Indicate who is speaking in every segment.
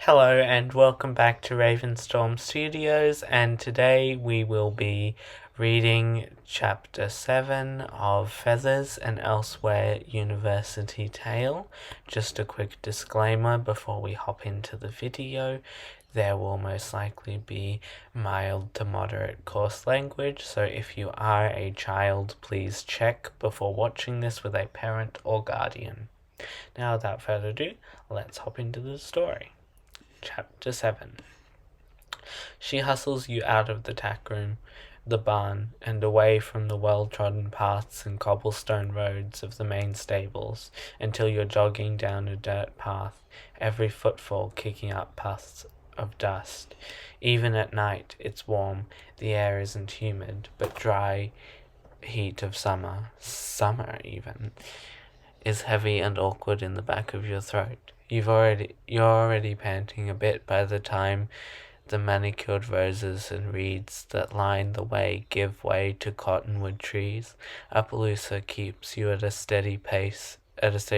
Speaker 1: Hello and welcome back to Ravenstorm Studios, and today we will be reading Chapter 7 of Feathers and Elsewhere University Tale. Just a quick disclaimer before we hop into the video. There will most likely be mild to moderate coarse language, so if you are a child, please check before watching this with a parent or guardian. Now, without further ado, let's hop into the story. Chapter 7. She hustles you out of the tack room, the barn, and away from the well-trodden paths and cobblestone roads of the main stables until you're jogging down a dirt path, every footfall kicking up puffs of dust. Even at night, it's warm, the air isn't humid, but dry heat of summer even, is heavy and awkward in the back of your throat. You're already panting a bit by the time the manicured roses and reeds that line the way give way to cottonwood trees. Appaloosa keeps you at a steady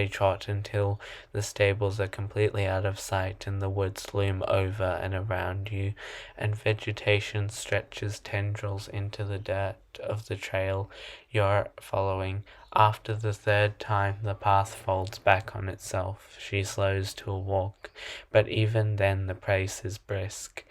Speaker 1: trot until the stables are completely out of sight and the woods loom over and around you, and vegetation stretches tendrils into the dirt of the trail you're following. After the third time the path folds back on itself, she slows to a walk, but even then the pace is brisk.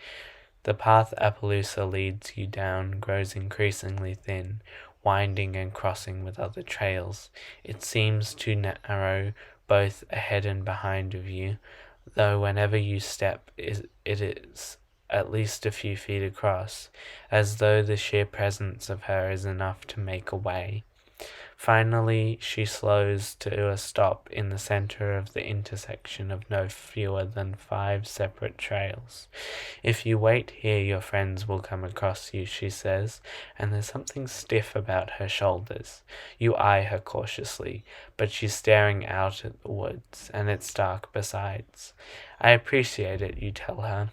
Speaker 1: The path Appaloosa leads you down grows increasingly thin, winding and crossing with other trails. It seems to narrow both ahead and behind of you, though whenever you step it is at least a few feet across, as though the sheer presence of her is enough to make a way. Finally, she slows to a stop in the center of the intersection of no fewer than 5 separate trails. If you wait here, your friends will come across you, she says, and there's something stiff about her shoulders. You eye her cautiously, but she's staring out at the woods, and it's dark besides. I appreciate it, you tell her.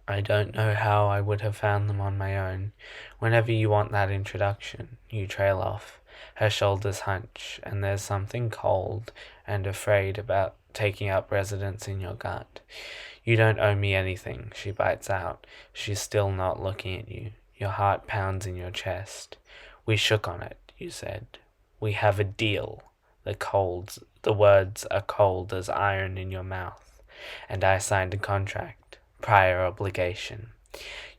Speaker 1: I don't know how I would have found them on my own. Whenever you want that introduction, you trail off. Her shoulders hunch, and there's something cold and afraid about taking up residence in your gut. You don't owe me anything, she bites out. She's still not looking at you. Your heart pounds in your chest. We shook on it, you said. We have a deal. The words are cold as iron in your mouth. And I signed a contract. Prior obligation.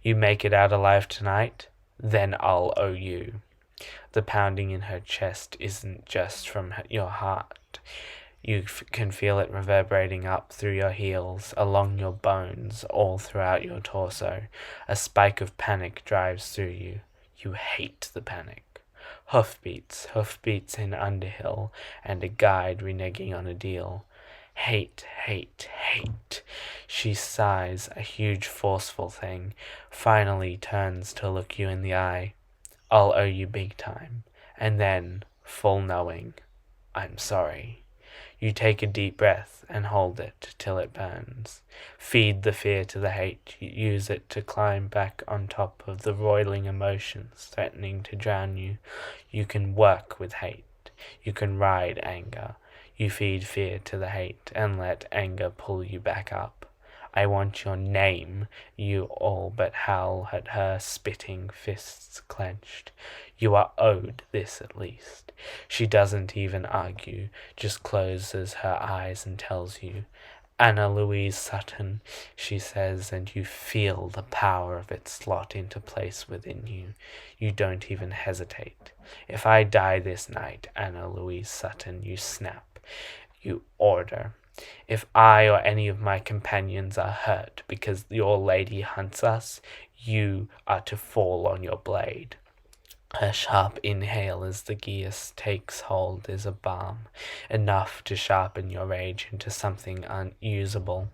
Speaker 1: You make it out alive tonight, then I'll owe you. The pounding in her chest isn't just from your heart. You can feel it reverberating up through your heels, along your bones, all throughout your torso. A spike of panic drives through you. You hate the panic. Hoofbeats in Underhill, and a guide reneging on a deal. Hate. She sighs, a huge forceful thing, finally turns to look you in the eye. I'll owe you big time. And then, full knowing, I'm sorry. You take a deep breath and hold it till it burns. Feed the fear to the hate. Use it to climb back on top of the roiling emotions threatening to drown you. You can work with hate. You can ride anger. You feed fear to the hate and let anger pull you back up. I want your name, you all but howl at her, spitting, fists clenched. You are owed this at least. She doesn't even argue, just closes her eyes and tells you. Anna Louise Sutton, she says, and you feel the power of it slot into place within you. You don't even hesitate. If I die this night, Anna Louise Sutton, you snap. You order. If I or any of my companions are hurt because your lady hunts us, you are to fall on your blade. Her sharp inhale as the geas takes hold is a balm, enough to sharpen your rage into something unusable.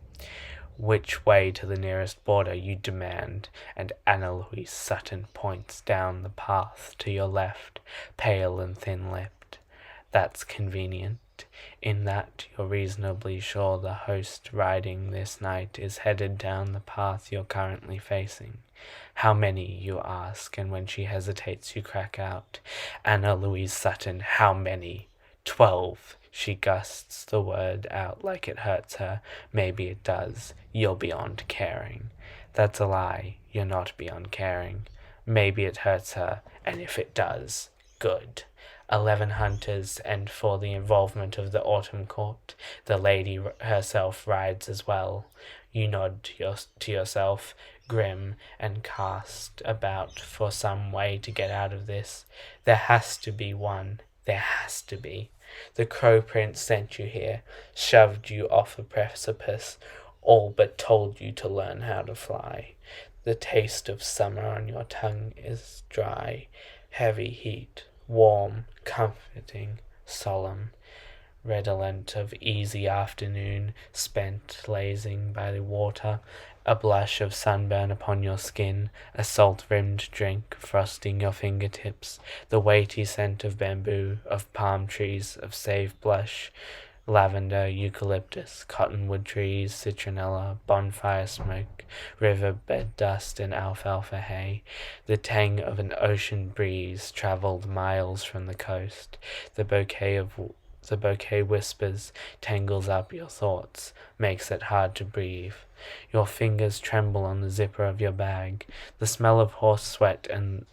Speaker 1: Which way to the nearest border, you demand, and Anna Louise Sutton points down the path to your left, pale and thin-lipped. That's convenient. In that you're reasonably sure the host riding this night is headed down the path you're currently facing. How many, you ask, and when she hesitates you crack out, Anna Louise Sutton, how many? 12. She gusts the word out like it hurts her. Maybe it does. You're beyond caring. That's a lie. You're not beyond caring. Maybe it hurts her, and if it does, good. 11 hunters, and for the involvement of the autumn court, the lady herself rides as well. You nod to yourself, grim, and cast about for some way to get out of this. There has to be one. There has to be. The Crow Prince sent you here, shoved you off a precipice, all but told you to learn how to fly. The taste of summer on your tongue is dry, heavy heat, warm, comforting, solemn, redolent of easy afternoon spent lazing by the water, a blush of sunburn upon your skin, a salt-rimmed drink frosting your fingertips, the weighty scent of bamboo, of palm trees, of sage blush, lavender, eucalyptus, cottonwood trees, citronella, bonfire smoke, riverbed dust, and alfalfa hay. The tang of an ocean breeze travelled miles from the coast. The bouquet whispers, tangles up your thoughts, makes it hard to breathe. Your fingers tremble on the zipper of your bag. The smell of horse sweat and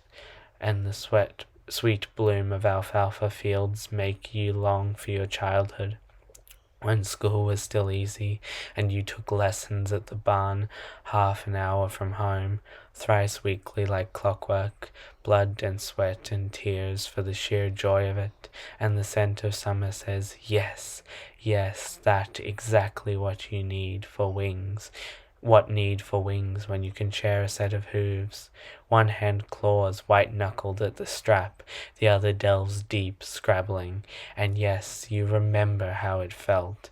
Speaker 1: the sweet bloom of alfalfa fields make you long for your childhood, when school was still easy, and you took lessons at the barn half an hour from home, thrice weekly like clockwork, blood and sweat and tears for the sheer joy of it, and the scent of summer says, yes, yes, that exactly what you need for wings. What need for wings when you can share a set of hooves? One hand claws white-knuckled at the strap, the other delves deep, scrabbling. And yes, you remember how it felt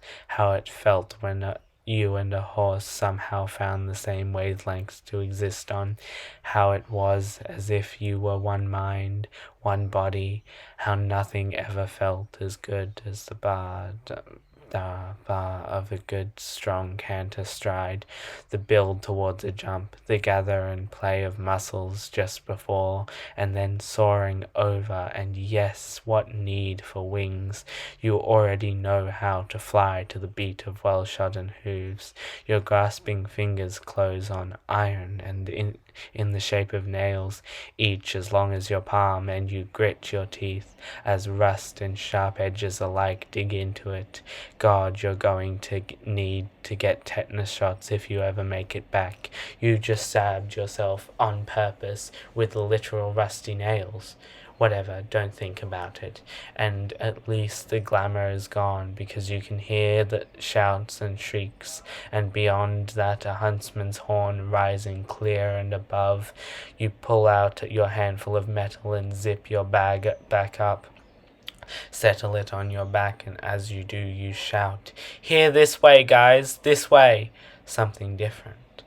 Speaker 1: when you and a horse somehow found the same wavelengths to exist on, how it was as if you were one mind, one body, how nothing ever felt as good as the bar of a good strong canter stride, the build towards a jump, the gather and play of muscles just before and then soaring over. And yes, what need for wings? You already know how to fly to the beat of well-shodden hooves. Your grasping fingers close on iron and in the shape of nails, each as long as your palm, and you grit your teeth as rust and sharp edges alike dig into it. God, you're going to need to get tetanus shots if you ever make it back. You just stabbed yourself on purpose with literal rusty nails. Whatever, don't think about it. And at least the glamour is gone, because you can hear the shouts and shrieks, and beyond that a huntsman's horn rising clear and above. You pull out your handful of metal and zip your bag back up. Settle it on your back, and as you do, you shout, "Here, this way, guys, this way!" Something different.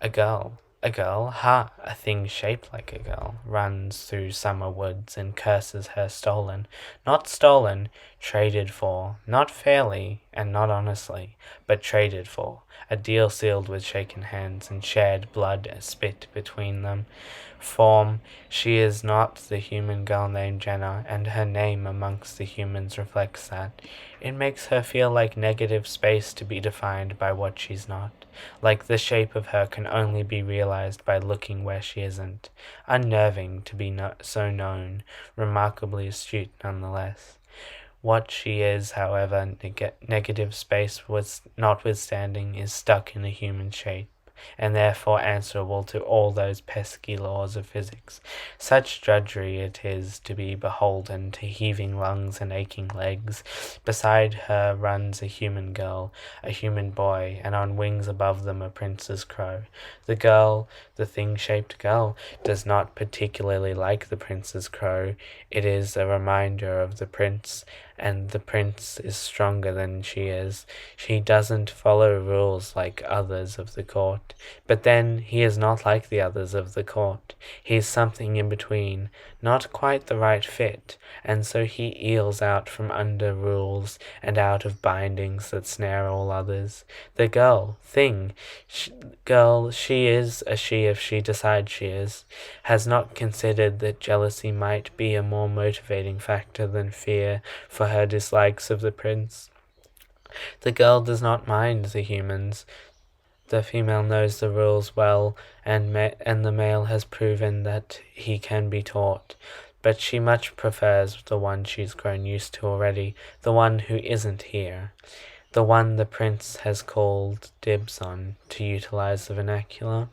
Speaker 1: A girl, ha! A thing shaped like a girl runs through summer woods and curses her stolen. Not stolen, traded for. Not fairly and not honestly, but traded for. A deal sealed with shaken hands and shared blood and spit between them. Form, she is not the human girl named Jenna, and her name amongst the humans reflects that. It makes her feel like negative space to be defined by what she's not. Like the shape of her can only be realized by looking where she isn't. Unnerving to be so known, remarkably astute nonetheless. What she is, however, negative space notwithstanding, is stuck in a human shape, and therefore answerable to all those pesky laws of physics. Such drudgery it is to be beholden to heaving lungs and aching legs. Beside her runs a human girl, a human boy, and on wings above them a prince's crow. The girl, the thing-shaped girl, does not particularly like the prince's crow. It is a reminder of the prince, and the prince is stronger than she is. She doesn't follow rules like others of the court, but then he is not like the others of the court. He is something in between, not quite the right fit, and so he eels out from under rules and out of bindings that snare all others. The girl, she is a she if she decides she is, has not considered that jealousy might be a more motivating factor than fear for her dislikes of the prince. The girl does not mind the humans. The female knows the rules well, and the male has proven that he can be taught. But she much prefers the one she's grown used to already, the one who isn't here. The one the prince has called dibs on, to utilize the vernacular.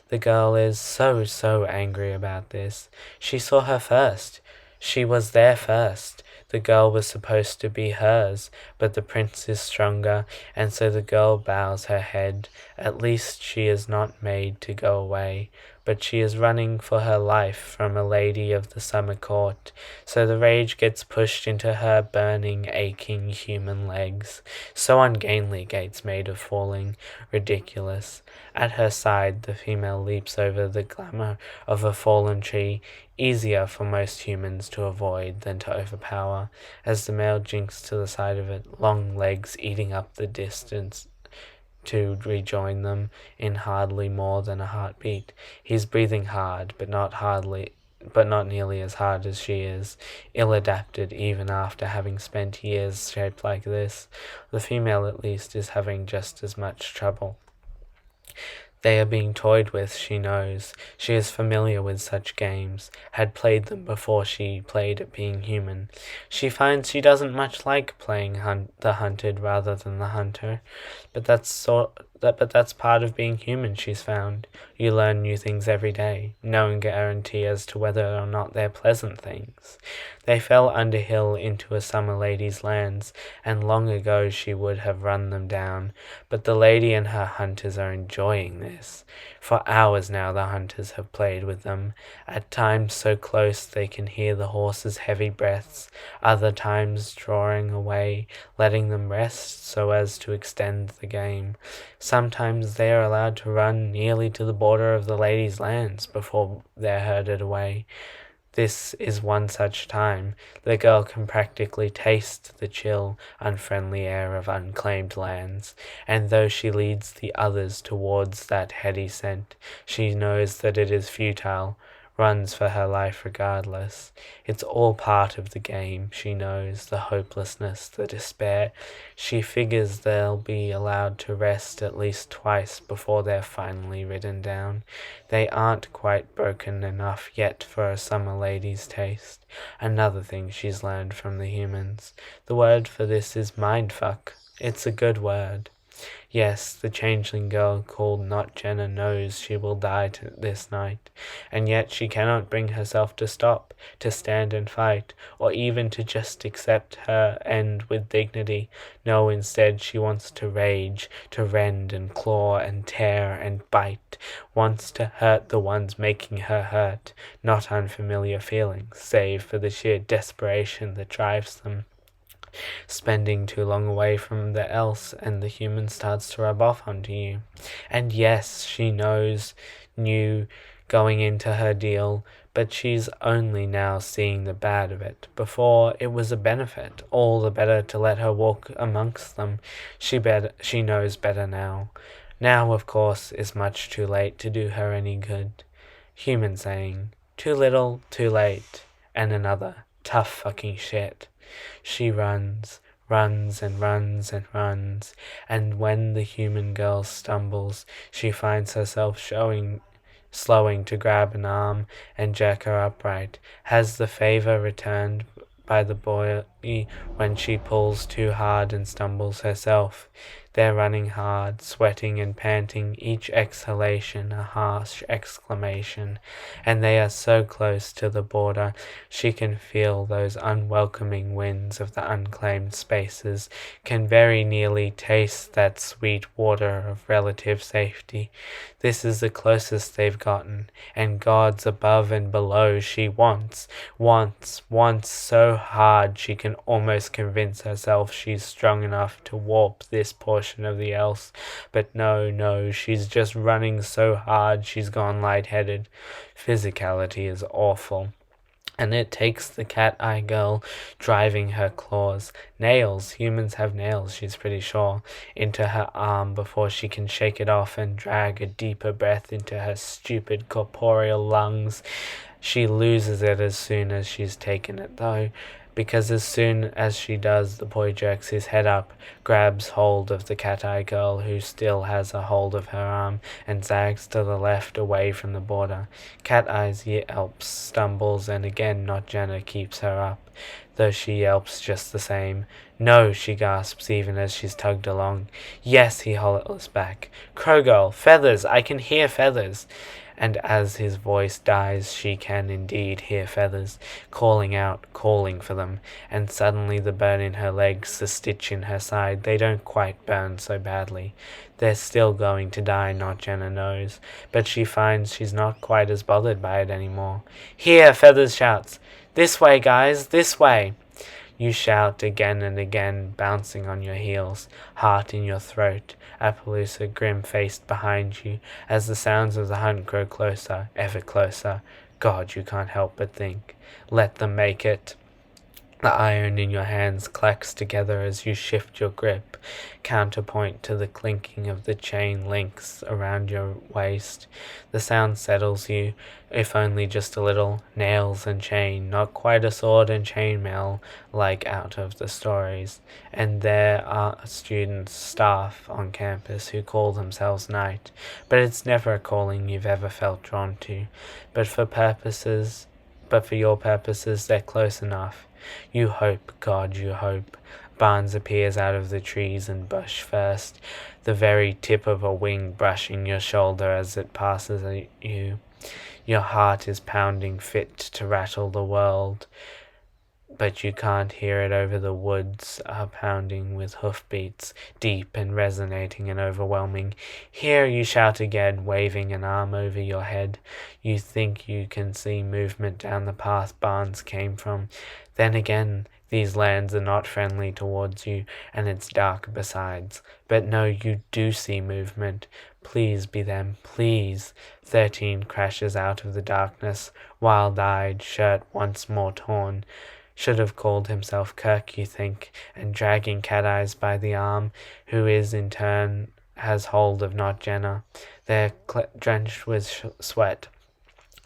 Speaker 1: The girl is so angry about this. She saw her first. She was there first. The girl was supposed to be hers, but the prince is stronger, and so the girl bows her head. At least she is not made to go away, but she is running for her life from a lady of the summer court, so the rage gets pushed into her burning, aching human legs. So ungainly, gates made of falling, ridiculous. At her side the female leaps over the glamour of a fallen tree, easier for most humans to avoid than to overpower, as the male jinks to the side of it, long legs eating up the distance to rejoin them in hardly more than a heartbeat. He's breathing hard, but not nearly as hard as she is, ill-adapted even after having spent years shaped like this. The female, at least, is having just as much trouble. They are being toyed with, she knows. She is familiar with such games, had played them before she played at being human. She finds she doesn't much like playing the hunted rather than the hunter, but that's part of being human, she's found. You learn new things every day, no guarantee as to whether or not they're pleasant things. They fell underhill into a summer lady's lands, and long ago she would have run them down, but the lady and her hunters are enjoying this. For hours now the hunters have played with them, at times so close they can hear the horses' heavy breaths, other times drawing away, letting them rest so as to extend the game. Sometimes they are allowed to run nearly to the border of the lady's lands before they're herded away. This is one such time. The girl can practically taste the chill, unfriendly air of unclaimed lands, and though she leads the others towards that heady scent, she knows that it is futile, runs for her life regardless. It's all part of the game, she knows, the hopelessness, the despair. She figures they'll be allowed to rest at least twice before they're finally ridden down. They aren't quite broken enough yet for a summer lady's taste. Another thing she's learned from the humans. The word for this is mindfuck. It's a good word. Yes, the changeling girl called Not Jenna knows she will die this night, and yet she cannot bring herself to stop, to stand and fight, or even to just accept her end with dignity. No, instead she wants to rage, to rend and claw and tear and bite, wants to hurt the ones making her hurt, not unfamiliar feelings, save for the sheer desperation that drives them. Spending too long away from the else, and the human starts to rub off onto you. And yes, she knew going into her deal, but she's only now seeing the bad of it. Before, it was a benefit, all the better to let her walk amongst them. She knows better now. Now, of course, is much too late to do her any good. Human saying, too little, too late. And another, tough fucking shit. She runs and runs and runs, and when the human girl stumbles, she finds herself slowing to grab an arm and jerk her upright. Has the favor returned by the boy when she pulls too hard and stumbles herself? They're running hard, sweating and panting, each exhalation a harsh exclamation, and they are so close to the border she can feel those unwelcoming winds of the unclaimed spaces, can very nearly taste that sweet water of relative safety. This is the closest they've gotten, and gods above and below she wants so hard she can almost convince herself she's strong enough to warp this portion of the else, but no, she's just running so hard she's gone lightheaded. Physicality is awful. and it takes the cat-eye girl, driving her claws, nails, humans have nails, she's pretty sure, into her arm before she can shake it off and drag a deeper breath into her stupid corporeal lungs. She loses it as soon as she's taken it, though, because as soon as she does, the boy jerks his head up, grabs hold of the cat-eye girl, who still has a hold of her arm, and zags to the left away from the border. Cat-Eye's yelps, stumbles, and again Not Jenna keeps her up, though she yelps just the same. "No," she gasps even as she's tugged along. "Yes," he hollers back. "Crow Girl, feathers! I can hear feathers!" And as his voice dies, she can indeed hear feathers, calling out, calling for them, and suddenly the burn in her legs, the stitch in her side, they don't quite burn so badly. They're still going to die, Not Jenna knows, but she finds she's not quite as bothered by it anymore. "Here!" Feathers shouts. "This way, guys, this way!" You shout again and again, bouncing on your heels, heart in your throat, Appaloosa grim-faced behind you, as the sounds of the hunt grow closer, ever closer. God, you can't help but think, let them make it. The iron in your hands clacks together as you shift your grip, counterpoint to the clinking of the chain links around your waist. The sound settles you, if only just a little. Nails and chain, not quite a sword and chainmail like out of the stories. And there are students, staff on campus who call themselves Knight, but it's never a calling you've ever felt drawn to. But for your purposes, they're close enough. You hope, God, you hope. Barnes appears out of the trees and bush first, the very tip of a wing brushing your shoulder as it passes you. Your heart is pounding fit to rattle the world, but you can't hear it over the woods are pounding with hoofbeats, deep and resonating and overwhelming. "Here!" you shout again, waving an arm over your head. You think you can see movement down the path Barnes came from. Then again, these lands are not friendly towards you, and it's dark besides. But no, you do see movement. Please be them, please. 13 crashes out of the darkness, wild-eyed, shirt once more torn. Should have called himself Kirk, you think, and dragging Cat-Eyes by the arm, who is in turn has hold of Not Jenna. They're drenched with sweat,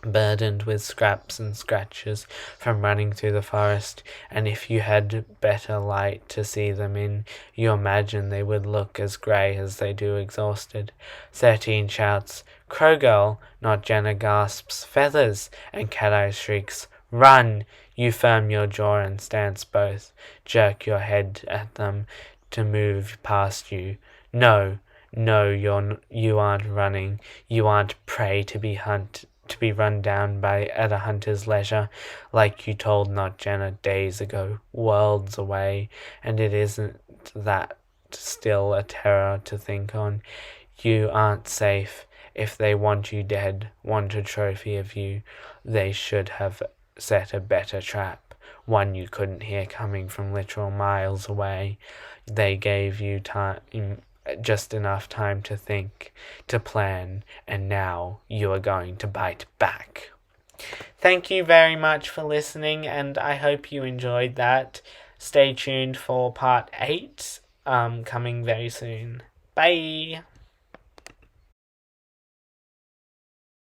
Speaker 1: burdened with scraps and scratches from running through the forest, and if you had better light to see them in, you imagine they would look as grey as they do exhausted. 13 shouts, "Crow Girl!" Not Jenna gasps, "Feathers!" and Cat-Eyes shrieks, "Run!" You firm your jaw and stance both, jerk your head at them to move past you. No, you aren't running. You aren't prey to be run down by at a hunter's leisure, like you told Not Jenna days ago, worlds away, and it isn't that still a terror to think on. You aren't safe. If they want you dead, want a trophy of you, they should have set a better trap, one you couldn't hear coming from literal miles away. They gave you time, just enough time to think, to plan, and now you are going to bite back. Thank you very much for listening, and I hope you enjoyed that. Stay tuned for part 8, coming very soon. Bye!